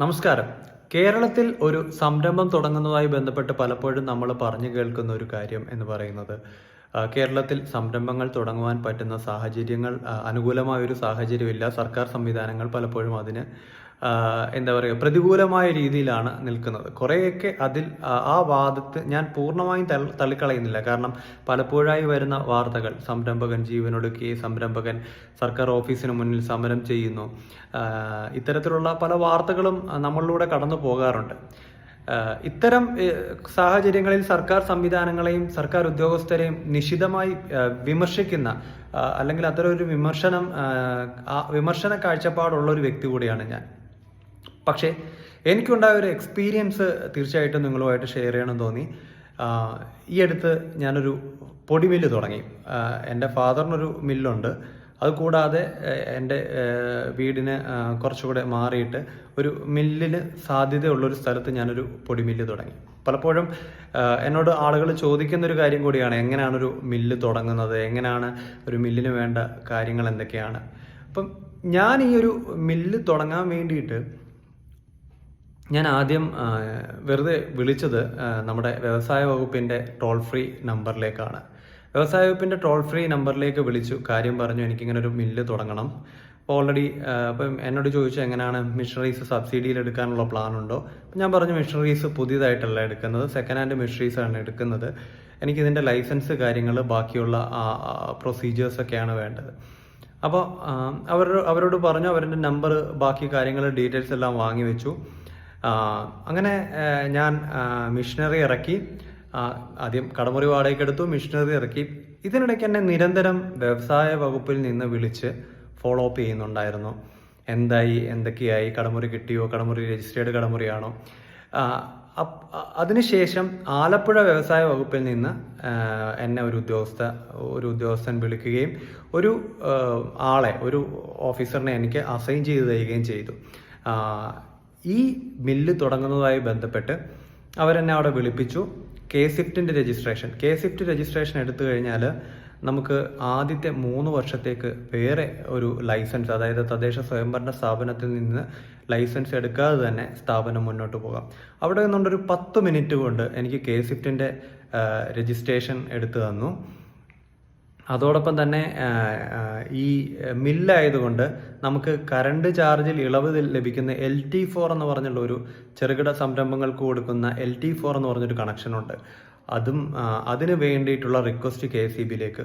നമസ്കാരം. കേരളത്തിൽ ഒരു സംരംഭം തുടങ്ങുന്നതുമായി ബന്ധപ്പെട്ട് പലപ്പോഴും നമ്മൾ പറഞ്ഞു കേൾക്കുന്ന ഒരു കാര്യം എന്ന് പറയുന്നത് കേരളത്തിൽ സംരംഭങ്ങൾ തുടങ്ങുവാൻ പറ്റുന്ന സാഹചര്യങ്ങൾ അനുകൂലമായ ഒരു സാഹചര്യമില്ല. സർക്കാർ സംവിധാനങ്ങൾ പലപ്പോഴും അതിന് എന്താ പറയുക പ്രതികൂലമായ രീതിയിലാണ് നിൽക്കുന്നത്. കുറേയൊക്കെ അതിൽ ആ വാദത്തെ ഞാൻ പൂർണ്ണമായും തള്ളിക്കളയുന്നില്ല. കാരണം പലപ്പോഴായി വരുന്ന വാർത്തകൾ സംരംഭകൻ ജീവനൊടുക്കി, സംരംഭകൻ സർക്കാർ ഓഫീസിന് മുന്നിൽ സമരം ചെയ്യുന്നു, ഇത്തരത്തിലുള്ള പല വാർത്തകളും നമ്മളിലൂടെ കടന്നു പോകാറുണ്ട്. ഇത്തരം സാഹചര്യങ്ങളിൽ സർക്കാർ സംവിധാനങ്ങളെയും സർക്കാർ ഉദ്യോഗസ്ഥരെയും നിശിതമായി വിമർശിക്കുന്ന അല്ലെങ്കിൽ അത്തരം ഒരു വിമർശന കാഴ്ചപ്പാടുള്ള ഒരു വ്യക്തി കൂടിയാണ് ഞാൻ. പക്ഷേ എനിക്കുണ്ടായ ഒരു എക്സ്പീരിയൻസ് തീർച്ചയായിട്ടും നിങ്ങളുമായിട്ട് ഷെയർ ചെയ്യണമെന്ന് തോന്നി. ഈ അടുത്ത് ഞാനൊരു പൊടിമില്ല് തുടങ്ങി. എൻ്റെ ഫാദറിനൊരു മില്ലുണ്ട്. അതുകൂടാതെ എൻ്റെ വീടിന് കുറച്ചുകൂടെ മാറിയിട്ട് ഒരു മില്ലിന് സാധ്യതയുള്ളൊരു സ്ഥലത്ത് ഞാനൊരു പൊടിമില്ല് തുടങ്ങി. പലപ്പോഴും എന്നോട് ആളുകൾ ചോദിക്കുന്നൊരു കാര്യം കൂടിയാണ്, എങ്ങനെയാണ് ഒരു മില്ല് തുടങ്ങുന്നത്, എങ്ങനെയാണ് ഒരു മില്ലിന് വേണ്ട കാര്യങ്ങൾ എന്തൊക്കെയാണ്. അപ്പം ഞാൻ ഈ ഒരു മില്ല് തുടങ്ങാൻ വേണ്ടിയിട്ട് ഞാൻ ആദ്യം വെറുതെ വിളിച്ചത് നമ്മുടെ വ്യവസായ വകുപ്പിൻ്റെ ടോൾ ഫ്രീ നമ്പറിലേക്കാണ്. വ്യവസായ വകുപ്പിൻ്റെ ടോൾ ഫ്രീ നമ്പറിലേക്ക് വിളിച്ചു, കാര്യം പറഞ്ഞു, എനിക്കിങ്ങനെ ഒരു മില്ല് തുടങ്ങണം. അപ്പോൾ ഓൾറെഡി അപ്പം എന്നോട് ചോദിച്ചു എങ്ങനെയാണ് മെഷീനറീസ് സബ്സിഡിയിൽ എടുക്കാനുള്ള പ്ലാൻ ഉണ്ടോ. ഞാൻ പറഞ്ഞു മെഷീനറീസ് പുതിയതായിട്ടല്ല എടുക്കുന്നത്, സെക്കൻഡ് ഹാൻഡ് മെഷീനറീസാണ് എടുക്കുന്നത്. എനിക്കിതിൻ്റെ ലൈസൻസ് കാര്യങ്ങൾ ബാക്കിയുള്ള പ്രൊസീജിയേഴ്സൊക്കെയാണ് വേണ്ടത്. അപ്പോൾ അവരോട് പറഞ്ഞു, അവരുടെ നമ്പർ ബാക്കി കാര്യങ്ങൾ ഡീറ്റെയിൽസ് എല്ലാം വാങ്ങി വെച്ചു. അങ്ങനെ ഞാൻ മിഷനറി ഇറക്കി. ആദ്യം കടമുറി വാടകയ്ക്ക് എടുത്തു, മിഷനറി ഇറക്കി. ഇതിനിടയ്ക്ക് എന്നെ നിരന്തരം വ്യവസായ വകുപ്പിൽ നിന്ന് വിളിച്ച് ഫോളോ അപ്പ് ചെയ്യുന്നുണ്ടായിരുന്നു. എന്തായി, എന്തൊക്കെയായി, കടമുറി കിട്ടിയോ, കടമുറി രജിസ്റ്റേർഡ് കടമുറിയാണോ. അതിനുശേഷം ആലപ്പുഴ വ്യവസായ വകുപ്പിൽ നിന്ന് എന്നെ ഒരു ഉദ്യോഗസ്ഥൻ വിളിക്കുകയും ഒരു ഓഫീസറിനെ എനിക്ക് അസൈൻ ചെയ്ത് തരികയും ചെയ്തു. ഈ മില്ല് തുടങ്ങുന്നതുമായി ബന്ധപ്പെട്ട് അവരെന്നെ അവിടെ വിളിപ്പിച്ചു. കെ സ്വിഫ്റ്റിൻ്റെ രജിസ്ട്രേഷൻ എടുത്തു കഴിഞ്ഞാൽ നമുക്ക് ആദ്യത്തെ 3 വർഷത്തേക്ക് വേറെ ഒരു ലൈസൻസ്, അതായത് തദ്ദേശ സ്വയംഭരണ സ്ഥാപനത്തിൽ നിന്ന് ലൈസൻസ് എടുക്കാതെ തന്നെ സ്ഥാപനം മുന്നോട്ട് പോകാം. അവിടെ നിന്നുകൊണ്ടൊരു 10 മിനിറ്റ് കൊണ്ട് എനിക്ക് കെ സ്വിഫ്റ്റിൻ്റെ രജിസ്ട്രേഷൻ എടുത്തു തന്നു. അതോടൊപ്പം തന്നെ ഈ മില്ലായതുകൊണ്ട് നമുക്ക് കറണ്ട് ചാർജിൽ ഇളവ് ലഭിക്കുന്ന LT4 എന്ന് പറഞ്ഞുള്ള ഒരു ചെറുകിട സംരംഭങ്ങൾക്ക് കൊടുക്കുന്ന LT4 എന്ന് പറഞ്ഞൊരു കണക്ഷനുണ്ട്. അതിന് വേണ്ടിയിട്ടുള്ള റിക്വസ്റ്റ് KCBയിലേക്ക്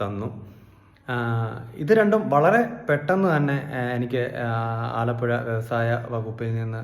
തന്നു. ഇത് രണ്ടും വളരെ പെട്ടെന്ന് തന്നെ എനിക്ക് ആലപ്പുഴ വ്യവസായ വകുപ്പിൽ നിന്ന്